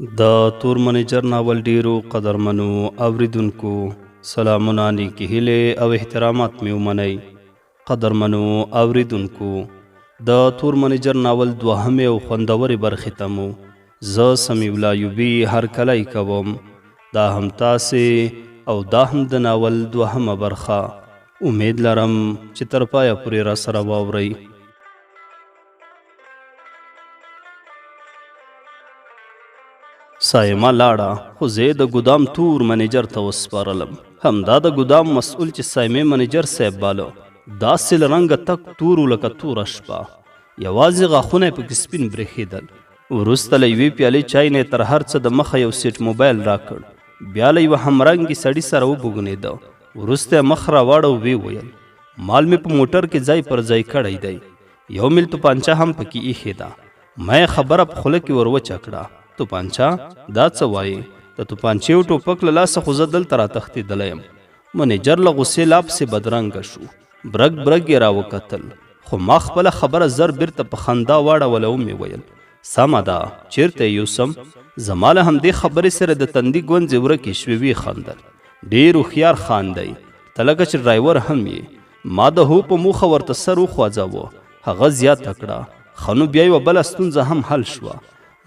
د تور منیجر ناول ډیرو قدرمنو اوریدونکو سلامونه نیکې هیلې او احترامات مې ومنئ. قدرمنو اوریدونکو د تور منیجر ناول دوهمې او خوندورې برخې ته مو زه سمیع الله ایوبي هرکلی کوم. دا هم تاسې او دا هم د ناول دوهمه برخه. امید لرم چې تر پایه پورې را سره واورئ. سایمه لاړه خو زه د ګدام تور منیجر ته وسپارلم. همدا د ګدام مسؤل چې سایمې منیجر صاحب باله داسې له رنګه تک تورو لکه توره شپه. یوازې غاښونه یې پکې سپین برېښېدل. وروسته له یوې پیالې چای نه تر هر څه د مخه یو سیټ موبایل راکړ. بیا له یوه همرنګي سړي سره وبوږنېده. وروسته یې مخ راواړه او ویې ویل مال مې په موټر کې ځای پر ځای کړی دی. یو میل توپانچه هم پکې ایښې ده. ما یې خبره په خوله کې ور وچه کړه. توپانچه دا څه وایي؟ د توپانچې او ټوپک له لاسه خو زه دلته راتښتېدلی یم. منیجر له غوسې لاپسې بدرنګه شو. برګ برګ یې راوکتل، خو ما خپله خبره زر بیرته په خندا واړوله او مې ویل سمه ده چیرته یې یوسم؟ زما له همدې خبرې سره د تندي ګونځې ورکې شوې. ویې خندل ډېر هوښیار خان دی، ته لکه چې ډرایور هم یې. ما د هو په موخه ورته سر وخوځاوه. هغه زیاته کړه ښه نو بیا یوه بله ستونزه هم حل شوه.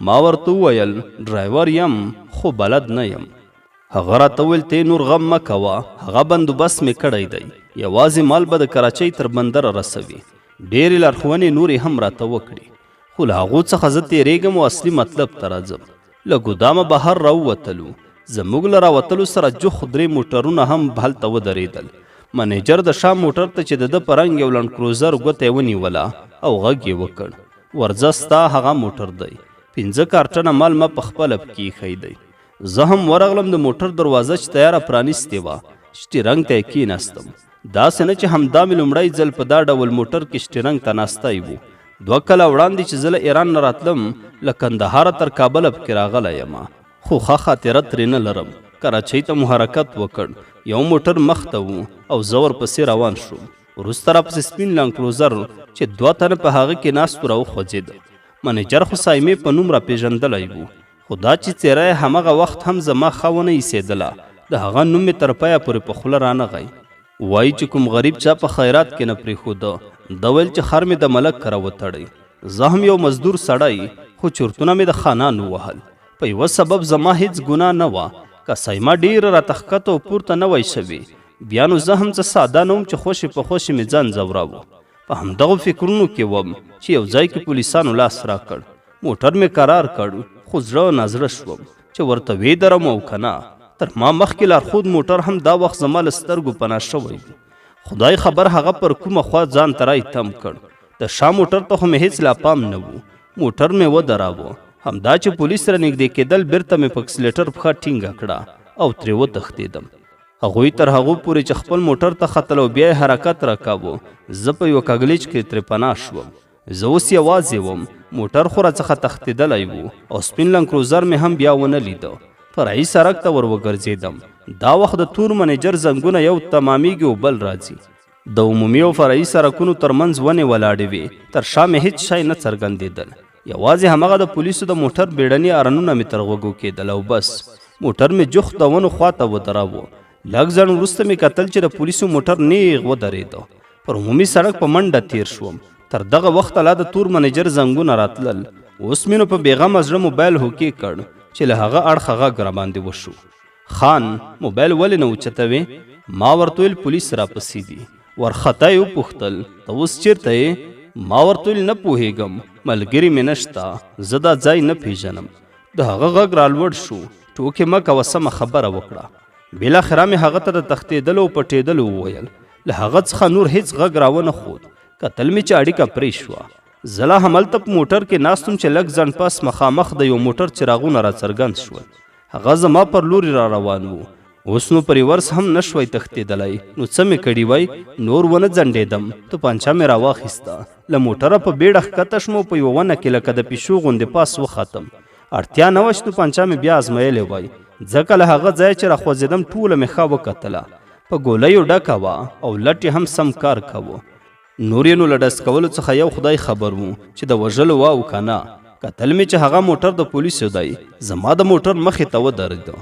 ما ورته وویل ډرایور یم خو بلد نه یم. هغه راته وویل ته نور غم مه کوه، هغه بندوبست مې کړی دی. یوازې مال به د کراچۍ تر بندره رسوي. ډېرې لارښوونې نورې هم راته وکړي، خو له هغو څخه زه تېرېږم او اصلي مطلب ته راځم. له ګدامه بهر راووتلو. زموږ له راوتلو سره جوخ 3 موټرونه هم هلته ودرېدل. منیجر د شا موټر ته چې د ده په رنګ یو لنډ کروزر ګوته یې ونیوله او غږ یې وکړ ورځه ستا هغه موټر دی. 5 کارټنه مال ما په خپله پکې ایښی دی. زه هم ورغلم، د موټر دروازه چې تیاره پرانیستې وه. شټېرنګ ته یې کېناستم. داسې نه چې همدا مې لومړی ځل په دا ډول موټر کې شټېرنګ ته ناستی و. 2 کاله وړاندې چې زه له ایران نه راتلم له کندهاره تر کابله پکې راغلی یم، خو ښه خاطره ترې نه لرم. کراچۍ ته مو حرکت وکړ. یو موټر مخ ته و او زه ورپسې روان شوم. وروسته راپسې سپین لانګ کروزر چې 2 تنه په هغه کې ناست و راوخوځېد. منیجر خو سایمې په نوم راپېژندلی و، خو دا چې څېره یې همغه وخت هم زما ښه ونه ایسېدله. د هغه نوم مې تر پایه پورې په خوله رانغی. وایي چې کوم غریب چا په خیرات کې نه پرېښوده. ده ویل چې خر مې د ملک کره وتړی. زه هم یو مزدور سړی، خو چورتونه مې د خانانو وهل. په یوه سبب زما هیڅ ګناه نه وه. که سایمه ډېره راته ښکته او پورته نه وای شوې، بیا نو زه هم څه ساده نه وم چې خوشې په خوشې مې ځان ځوراوه. په همدغو فکرونو کې وم چې یو ځای کې پولیسانو لاس راکړ. موټر مې قرار کړ، خو زړه نازړه شوم چې ورته ویدرم او که نه. تر ما مخکې لارښود موټر هم دا وخت زما له سترګو پناه شوی و. خدای خبر هغه پر کومه خوا ځان ته رای تم کړ. د شا موټر ته خو مې هېڅ لا پام نه و. موټر مې ودراوه. همدا چې پولیس را نږدې کېدل بیرته مې په اکسلیټر پښه ټینګه کړه او ترې وتښتېدم. هغوی تر هغو پورې چې خپل موټر ته ختل او بیا یې حرکت راکاوه، زه په یوه کږلېچ کې ترې پناه شوم. زه اوس یوازې وم. موټر خو راڅخه تښتېدلی و او سپین لنګ کروزر مې هم بیا ونه لیده. فرعي سړک ته ور وګرځېدم. دا وخت د تور منیجر زنګونه یو تمامیږي او بل راځي. د عمومي او فرعي سړکونو ترمنځ ونې ولاړې وې. تر شا مې هېڅ شی نه څرګندېدل. یوازې همغه د پولیسو د موټر بیړني ارنونه مې تر غوږو کېدل او بس. موټر مې جوخت د ونو خوا ته ودراوه. لږ ځڼ وروسته مې کتل چې د پولیسو موټر نیغ ودرېده. پر عمومي سړک په منډه تیر شوم. تر دغه وخته لا د تور منیجر زنګونه راتلل. اوس مې نو په بېغمه زړه موبایل هوکې کړ چې له هغه اړخه غږ راباندې وشو. خان موبایل ولې نه اوچتوې؟ ما ورته ویل پولیس راپسې دي. ورخطا یې وپوښتل ته اوس چېرته یې؟ ما ورته ویل نه پوهېږم، ملګري مې نشته، زه دا ځای نه پېژنم. د هغه غږ رالوړ شو. ټوکې مه کوه، سمه خبره وکړه. بالاخره مې هغه ته د تښتېدلو او پټېدلو وویل. له هغه څخه نور هېڅ غږ راونه ښود. کتل مې چې اړیکه پرې شوه. زه لا هملته په موټر کې ناست وم چې لږ ځنډ پس مخامخ د یو موټر څراغونه راڅرګند شول. هغه زما پر لوري را روان و. اوس نو په ریورس هم نه شوی تښتېدلی. نو څه مې کړي وای؟ نور ونه ځنډېدم. توپانچه مې راواخیسته. له موټره په بیړه ښکته شوم او په یوه ونه کې لکه د پیشو غوندې پاس وختم. اړتیا نه وه چې توپانچه مې بیا ازمایلی وای، ځکه له هغه ځایه چې راخوځېدم ټوله مې ښه وکتله. په ګولیو ډکه وه او لټ یې هم سم کار کوه. نور یې نو له ډز کولو څخه یو خدای خبر و چې د وژلو وه او که نه. کتل مې چې هغه موټر د پولیسو دی. زما د موټر مخې ته ودرېده.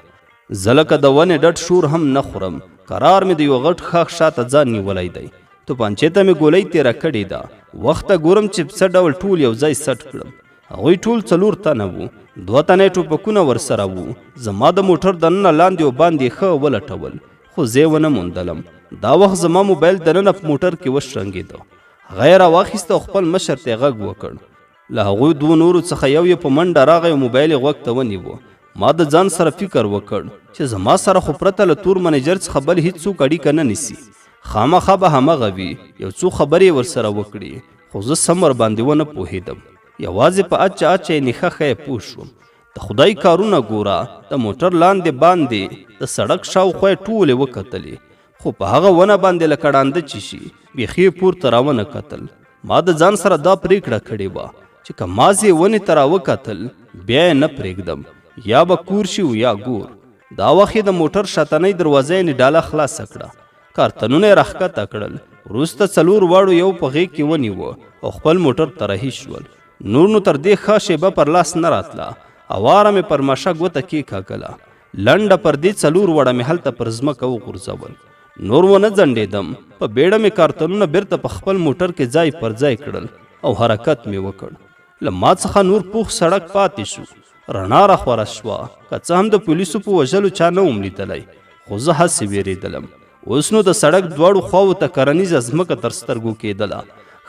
زه لکه د ونې ډډ شور هم نه خورم. قرار مې د یو غټ ښاخ شاته ځان نیولی دی. توپانچې ته مې ګولۍ تېره کړې ده. وخته ګورم چې څه ډول ټول یو ځای سټ کړم. هغوی ټول 4 تنه وو. 2 تنه یې ټوپکونه ورسره وو. زما د موټر دننه لاندې و باندې ښه ولټول، خو زه ونه موندلم. دا وخت زما موبایل دننه په موټر کې وشرنګېده. هغه یې راواخیسته او خپل مشر ته یې غږ وکړ. له هغوی 2 نورو څخه یو یې په منډه راغی او موبایل یې غوږ ته ونیوه. ما د ځان سره فکر وکړ چې زما سره خو پرته له تور منیجر څخه بل هیڅوک اړیکه نه نیسي. خامخا به همغه وي. یو څو خبرې ورسره وکړي، خو زه سم ورباندې ونه پوهېدم. یوازې په اچه یې نښخه یې پوه شوم. د خدای کارونه ګوره، د موټر لاندې باندې د سړک شاوخوا یې ټولې وکتلې، خو په هغه ونه باندې لکه ړانده چې شي بیخي یې پورته راونه کتل. ما د ځان سره دا پرېکړه کړې وه چې که مازې ونې ته راوکتل بیا یې نه پرېږدم، یا به کور شي یا ګور. دا وخت د موټر شاتنۍ دروازه یې ډاله خلاصه کړه. کارتنونه یې راښکته کړل. وروسته 4 واړو یو په غېږ کې ونیوه او خپل موټر ته رهي شول. نور نو تر دې ښه شیبه پر لاس نه راتله. اواره مې پر ماشه ګوته کېکاږله. لنډه پر دې 4 وړه مې هلته پر ځمکه وغورځول. نور ونه ځنډېدم. په بیړه مې کارتنونه بیرته په خپل موټر کې ځای پر ځای کړل او حرکت مې وکړ. له ما څخه نور پوخ سړک پاتې شو. رڼا راخوره شوه. که څه هم د پولیسو په وژلو چا نه وم لیدلی، خو زه هسې ویرېدلم. اوس نو د سړک دواړو خواو ته کرنیزه ځمکه تر سترګو کېدله.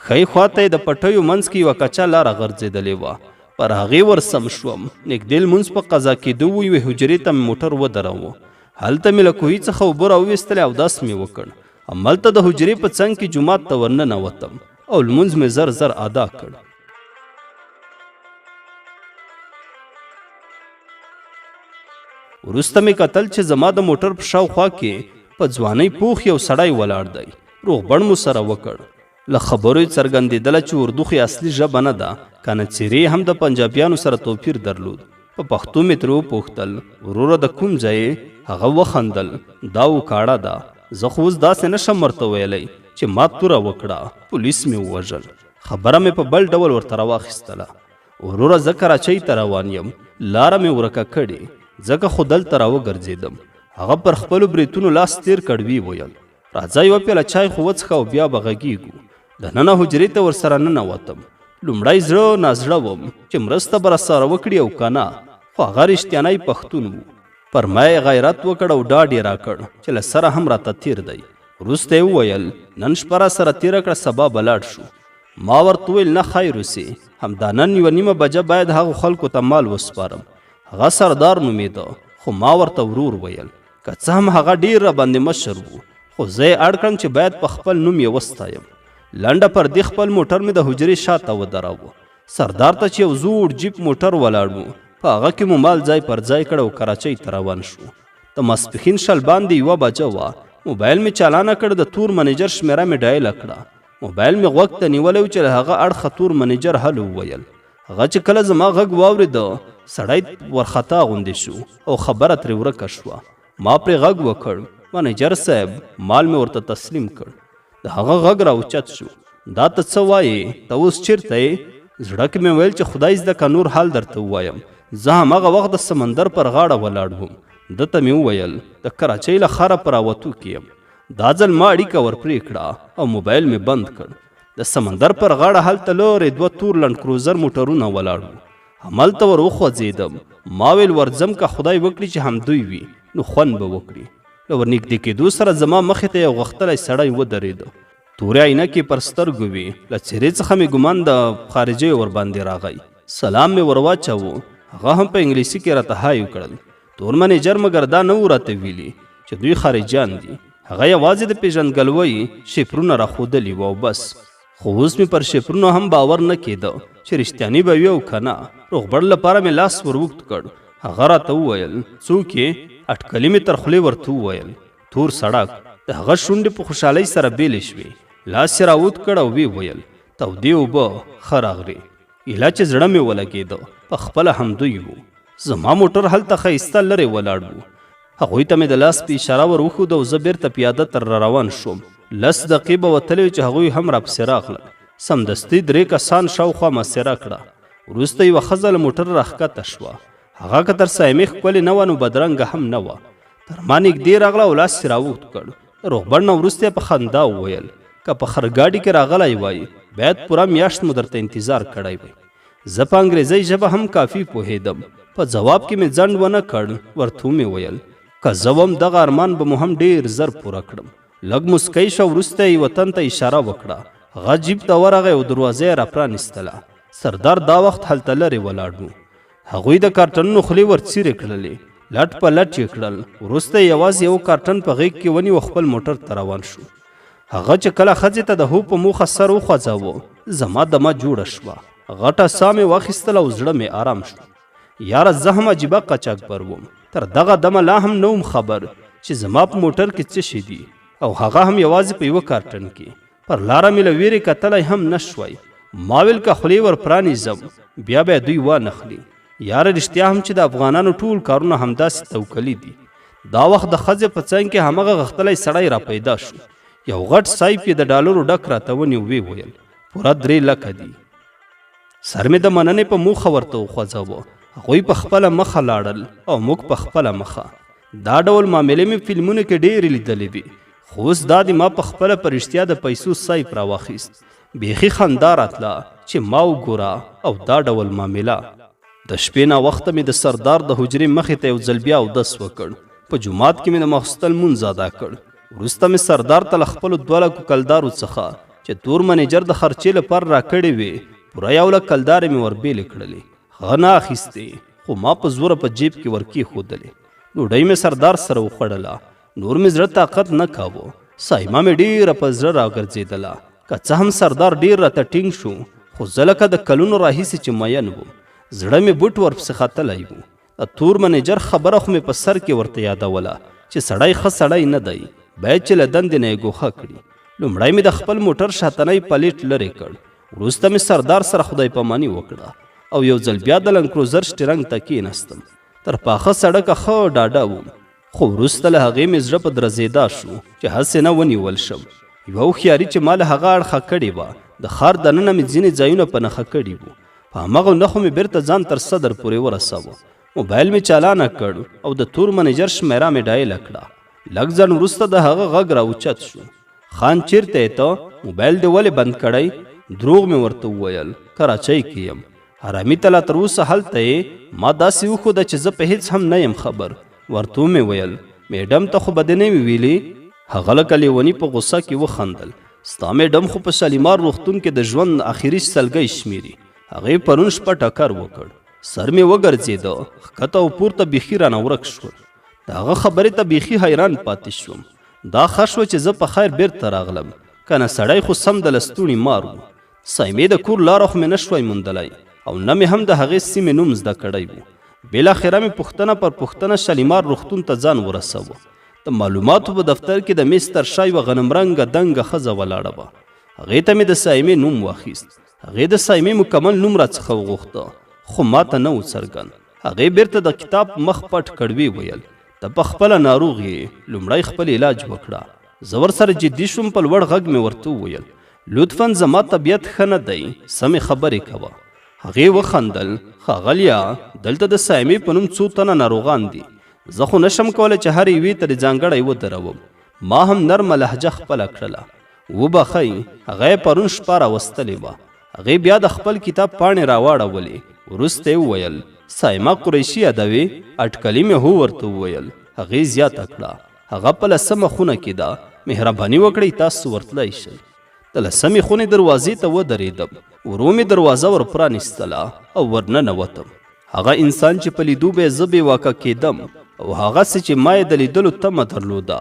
ښی خواته یې د پټیو منځ کې یوه کچه لاره غرځېدلې وه. پر هغې ورسم شوم. نږدې لمونځ په قضا کېدو و. یوې حجرې ته مې موټر ودروه. هلته مې له کوهي څخه اوبه راوویستلې او داس مې وکړ. هملته د حجرې په څنګ کې جومات ته ورننوتم او لمونځ مې زر زر ادا کړ. وروسته مې کتل چې زما د موټر په شاوخوا کې په ځوانۍ پوخ یو سړی ولاړ دی. روغبړ مو سره وکړ. له خبرو یې څرګندېدله چې اردو خو اصلي ژبه نه ده، کنه څیرې هم د پنجابیانو سره توپیر درلود. په پښتو مې ترې وپوښتل، وروره د کوم ځای؟ هغه وخندل، دا وکاړه ده. زه خو اوس داسې نشم ورته ویلی چې ما توره وکړه، پولیس مې ووژل. خبره مې په بل ډول ورته راواخیستله. وروره زه کراچۍ ته روان یم، لاره مې ورکه کړې، ځکه خو دلته راوګرځېدم. هغه پر خپلو بریتونو لاس تیر کړ. ویې ویل، راځه یوه پیاله چای خو وڅښه او بیا به غږېږو. دننه حجرې ته ورسره ننوتم. لومړی زړه نازړه وم چې مرسته به راسره وکړي او که نه، خو هغه رښتیانی پښتون و. پر ما یې غیرت وکړ او ډاډ یې راکړ چې له سره هم راته تیر دی. وروسته یې وویل، نن شپه راسره تېره کړه، سبا به لاړ شو. ما ورته وویل، نه خیر اوسې، همدا نن 1:30 بجه باید هغو خلکو ته مال وسپارم. هغه سردار نومېده، خو ما ورته ورور ویل. که څه هم هغه ډېر راباندې مشر و، خو زه یې اړ کړم چې باید په خپل نوم یې وستایم. لنډه پر دې خپل موټر مې د حجرې شاته ودراوه. سردار ته چې یو زوړ جیپ موټر ولاړ و، په هغه کې مو مال ځای پر ځای کړ او کراچۍ ته روان شو. د ماسپښین 1 باندې 1 بجه وه. موبایل مې چالانه کړ. د تور منیجر شمېره مې ډایله کړه. موبایل مې غوږ ته نیولی و چې له هغه اړخه تور منیجر هلو وویل. هغه چې کله زما غږ واورېده، سړی ورخطا غوندې شو او خبره ترې ورکه شوه. ما پرې غږ وکړ، منیجر صاحب، مال مې ورته تسلیم کړ. د هغه غږ راوچت شو. دا ته څه وایې؟ ته اوس چېرته یې؟ زړه کې مې ویل چې خدای زده که نور حال درته ووایم. زه همغه وخت د سمندر پر غاړه ولاړ وم. ده ته مې وویل، د کراچۍ له ښاره په راوتو کې یم. دا ځل ما اړیکه ورپرې کړه او موبایل مې بند کړ. د سمندر پر غاړه هلته لرې 2 تور لنډ کروزر موټرونه ولاړ وو. هملته ور وخوځېدم. ما ویل ورځم که خدای وکړي چې همدوی وي، نو خوند به وکړي. له ورنږدې کېدو سره زما مخې ته یو غښتلی سړی ودرېده. تورې عینکې پر سترګو وې. له څېرې څخه مې ګمان د خارجیو ورباندې راغی. سلام مې ور واچوه. هغه هم په انګلیسي کې راته های وکړل. تور منیجر مګر دا نه و راته ویلي چې دوی خارجیان دي. هغه یوازې د پېژندګلوۍ شفرونه راښودلي وو او بس. خو اوس مې پر شفرونو هم باور نه کېده چې رښتیاني به وي او که نه. روغبړ لپاره مې لاس ور اوږد کړ. هغه راته وویل، څوک یې؟ اټکلي مې تر خولې ورته وویل، تور سړک. د هغه شونډې په خوشحالۍ سره بیلې شوې. لاس یې راوت کړ او ویې ویل، تودې اوبه، ښه راغلې. ایله چې زړه مې ولګېده، په خپله همدوی وو. زما موټر هلته ښایسته لرې ولاړ و. هغوی ته مې د لاس په اشاره ور وښود او زه بیرته پیاده تر روان شوم. 10 دقیقې به وتلې چې هغوی هم راپسې راغلل. سمدستي 3 کسان شاوخوا محاصره کړه. وروسته یوه ښځه له موټر راښکته شوه. هغه که تر سایمې ښکلې نه وه نو بدرنګه هم نه وه. تر ما نږدې راغله او لاس یې راوږد کړ. د روغبړ نه وروسته په خندا وویل که په خرګاډي کې راغلی وای باید پوره میاشت مو درته انتظار کړی وی. زه په انګریزۍ ژبه هم کافي پوهېدم. په جواب کې مې ځنډ ونه کړ. ورته مې ویل که زه وم دغه ارمان به مو هم ډېر زر پوره کړم. لږ مسکی شه. وروسته یې وطن ته اشاره وکړه. هغه جیب ته ورغی او دروازه یې راپرانیستله. سردار دا وخت هلته لرې ولاړ و. هغوی د کارټنونو خولې ورڅیرې کړلې. لټ په لټ یې کړل. وروسته یوازې یو کارټن په غېږ کې ونیو خپل موټر ته روان شو. هغه چې کله ښځې ته د هو په موخه سر وخوځاوه زما دمه جوړه شوه. غټه ساه مې واخیستله او زړه مې آرام شو. یاره زه هم عجیبه قاچاقبر وم. تر دغه دمه لا هم نه وم خبر چې زما په موټر کې څه شي دي او هغه هم یوازې په یوه کارټن کې. پر لاره مې له ویرې کتلی هم نه شوی. ما ویل که خولې ور پرانیزم بیا به دوی وانخلي. یاره رښتیا هم چې د افغانانو ټول کارونه همداسې توکلي دي. دا وخت د ښځې په څنګ کې همغه غښتلی سړی را پیدا شو. یو غټ سایپ یې د ډالرو ډک راته ونیو. ویې ویل پوره 3 لکه دي. سر مې د مننې په موخه ورته وخوځاوه. هغوی په خپله مخه لاړل او موږ په خپله مخه. دا ډول معاملې مې فلمونو کې ډېرې لیدلې دي خو اوس دا د ما په خپله په رښتیا د پیسو سایپ راواخیست. بیخي خندا راتله چې ما وګوره او دا ډول معامله. د شپې ناوخته مې د سردار د حجرې مخې ته یو ځل بیا اودس وکړ. په جومات کې مې د ماخوستن لمونځ ادا کړ. وروسته مې سردار ته له خپلو 2 لکو کلدارو څخه چې تور منیجر د خرچې لپاره راکړې وې پوره 1 لک کلدارې مې وربېلې کړلې. هغه نه اخیستې خو ما په زوره په جیب کې ورکېښودلې. ډوډۍ مې سردار سره وخوړله. نور مې زړه طاقت نه کاوه. سایمه مې ډېره په زړه راګرځېدله. که څه هم سردار ډېر راته ټینګ شو خو زه لکه د کلونو راهیسې چې مین وم. زړه مې بوټ ورپسې ختلی و. د تور منیجر خبره خو مې په سر کې ورته یادوله چې سړی ښه سړی نه دی باید چې له دندې نه یې ګوښه کړي. لومړی مې د خپل موټر شاتنی پلیټ لرې کړ. وروسته مې سردار سره خدای پاماني وکړه او یو ځل بیا د لنکروزر شټرنګ ته کېناستم. تر پاخه سړکه ښه ډاډه وم خو وروسته له هغې مې زړه په درزېدا شو چې هسې نه ونیول شم. یوه هوښیاري چې ما له هغه اړخه کړې وه د ښار دننه مې ځینې ځایونه په نښه کړي وو. په همغه نښو مې بیرته ځان تر صدر پورې ورساوه. موبایل مې چالانه کړ او د تور منیجر شمیره مې ډایله کړه. لږ ځنډ وروسته د هغه غږ راوچت شو. خان چیرته یې ته؟ موبایل دې ولې بند کړی؟ دروغ مې ورته وویل کراچۍ کې یم. حرامي ته لا تر اوسه هلته یې؟ ما داسې وښوده چې زه په هیڅ هم نه یم خبر. ورته مې ویل میډم ته خو به دې نه وي ویلي. هغه لکه لیوني په غوسه کې وخندل. ستا میډم خو په شالیمار روغتون کې د ژوند آخري سلګۍ شمیري. هغې پرون شپه ټکر وکړ. سر مې وګرځېده. ښکته او پورته بیخي رانه ورک شول. د هغه خبرې ته بیخي حیران پاتې شوم. دا ښه شوه چې زه په خیر بیرته راغلم که نه سړی خو سم د لستوڼي مار و. سایمې د کور لاره خو مې نه شوی موندلی او نه مې هم د هغې سیمې نوم زده کړی و. بالاخره مې پوښتنه پر پوښتنه شالیمار روغتون ته ځان ورسوه. د معلوماتو په دفتر کې د میز تر شا یوه غنمرنګه دنګه ښځه ولاړه وه. هغې ته مې د سایمې نوم واخیست. هغې د سایمې مکمل نوم راڅخه وغوښته خو ما ته نه و څرګند. هغې بیرته د کتاب مخ پټ کړ. ویې ویل ته په خپله ناروغ یې لومړی خپل علاج وکړه. زه ورسره جدي شوم. په لوړ غږ مې ورته وویل لطفا زما طبیعت ښه نه دی سمې خبرې کوه. هغې وخندل ښاغلیه دلته د سایمې په نوم 2 تنه ناروغان دي. زه خو نشم کولی چې هر یوې ته ځانګړی ودروم. ما هم نرمه لهجه خپله کړله. وبخئ هغه یې پرون شپه راوستلې وه. هغې بیا د خپل کتاب پاڼې راواړولې. وروسته یې وویل سایمه قریشي یادوې؟ اټکلي مې هو ورته وویل. هغې زیاته کړه هغه په 10مه خونه کې ده. مهرباني وکړئ تاسو ورتلی شئ. د 10مې خونې دروازې ته ودرېدم. ورو مې دروازه ور پرانیستله او ورننوتم. هغه انسان چې په لیدو به زه بې واکه کېدم او هغسې چې ما یې د لیدلو تمه درلوده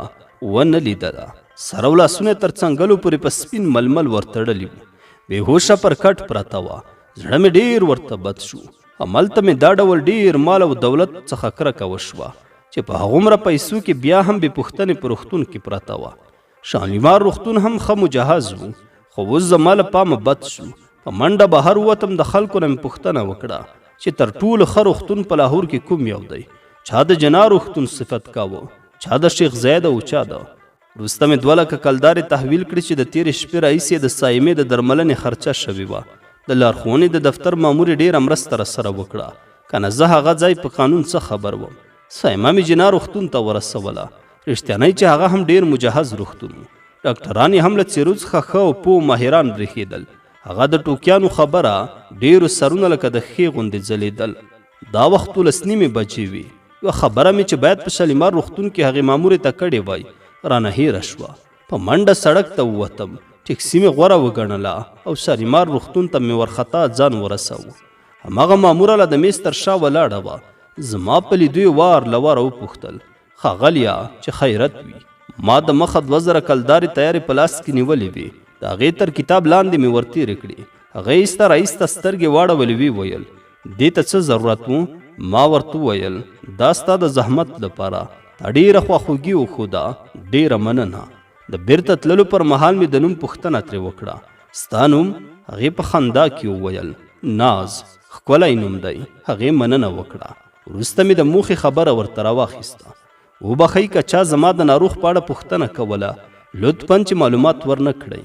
ونه لیدله. سره و لاسونه تر څنګلو پورې په سپین ململ ورتړلي وو. بېهوشه پر کټ پرته وه. زړه مې ډېر ورته بد شو. هملته مې دا ډول ډېر مال او دولت څخه کرکه وشوه چې په هغومره پیسو کې بیا هم بې پوښتنې په روغتون کې پرته وه. شالیمار روغتون هم ښه مجهز و خو اوس زما له پامه بد شو. په منډه بهر ووتم. د خلکو نه مې پوښتنه وکړه چې تر ټولو ښه روغتون په لاهور کې کوم یو دی. چا د جنا روغتون صفت کاوه، چا د شیخ زید او چا د وروسته مې 2 لکه کلدارې تحویل کړې چې د تېرې شپې راهیسې د سایمې د درملنې خرچه شوې وه. د لارښوونې د دفتر مامور ډېره مرسته راسره وکړه، کنه زه هغه ځای په قانون څه خبر وم. سایما مې جنا روغتون ته ورسوله، رښتیانی چې هغه هم ډېر مجهز روغتون و. ډاکټران یې هم له څېرو څخه ښه او پوه ماهران برېښېدل. هغه د ټوکیانو خبره ډېرو سرونه لکه د ښې غوندې ځلېدل. دا وخت 12:30 بجې وې. یوه خبره مې چې باید په شالیمار روغتون کې هغې مامورې ته کړې وای رانه هېره شوه. په منډه سړک ته ووتم، ټیکسي مې غوره وګڼله او شالیمار روغتون ته مې ورخطا ځان ورسوه. هماغه ماموره له د میز تر شا ولاړه وه. زما په لیدو یې وار له واره وپوښتل، ښاغلیه چې خیرت وي. ما د مخه 2000 کلدارې تیارې په لاس کې نیولې وې. د هغې تر کتاب لاندې مې ورتېرې کړې. هغې ایسته رایسته سترګې واړولې ویې ویل، دې ته څه ضرورت و؟ ما ورته وویل، دا ستا د زحمت لپاره. تا ډېره خواخوږي وښوده، ډېره مننه. د بیرته تللو پر مهال مې د نوم پوښتنه ترې وکړه. ستا نوم؟ هغې په خندا کې وویل، ناز. ښکلی نوم دی. هغې مننه وکړه. وروسته مې د موخې خبره ورته راواخیسته. وبښئ که چا زما د ناروغ په اړه پوښتنه کوله، لطفاً چې معلومات ورنه کړئ.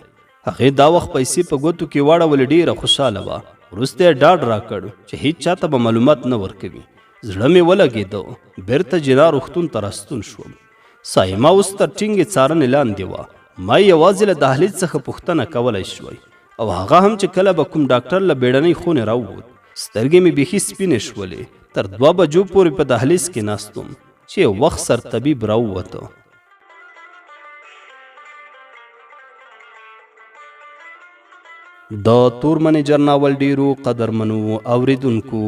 هغې دا وخت پیسې په ګوتو کې واړولې، ډېره خوشحاله وه. وروسته یې ډاډ راکړ چې هیڅ چاته به معلومات نه ورکوي. زړه مې ولګېده. بیرته جنا روغتون ته راستون شوم. سایما اوس تر ټینګې څارنې لاندې وه. ما یې یوازې له دهلیز څخه پوښتنه کولی شوی، او هغه هم چې کله به کوم ډاکټر له بیړنۍ خونې راووت. سترګې مې بیخي سپینې شولې. تر 2 بجو پورې په دهلیز کې ناست وم چې یو وخت سرطبیب راووته. د تور منیجر ناول ډیرو قدرمنو اوریدونکو،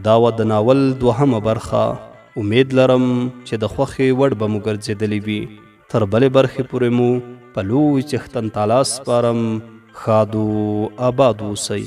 دا و د ناول 2مه برخه. امید لرم چې د خوښې وړ به مو ګرځېدلې وي. تر بلې برخې پورې مو په لوی څښتن تعالی سپارم. ښاد و آباد اوسئ.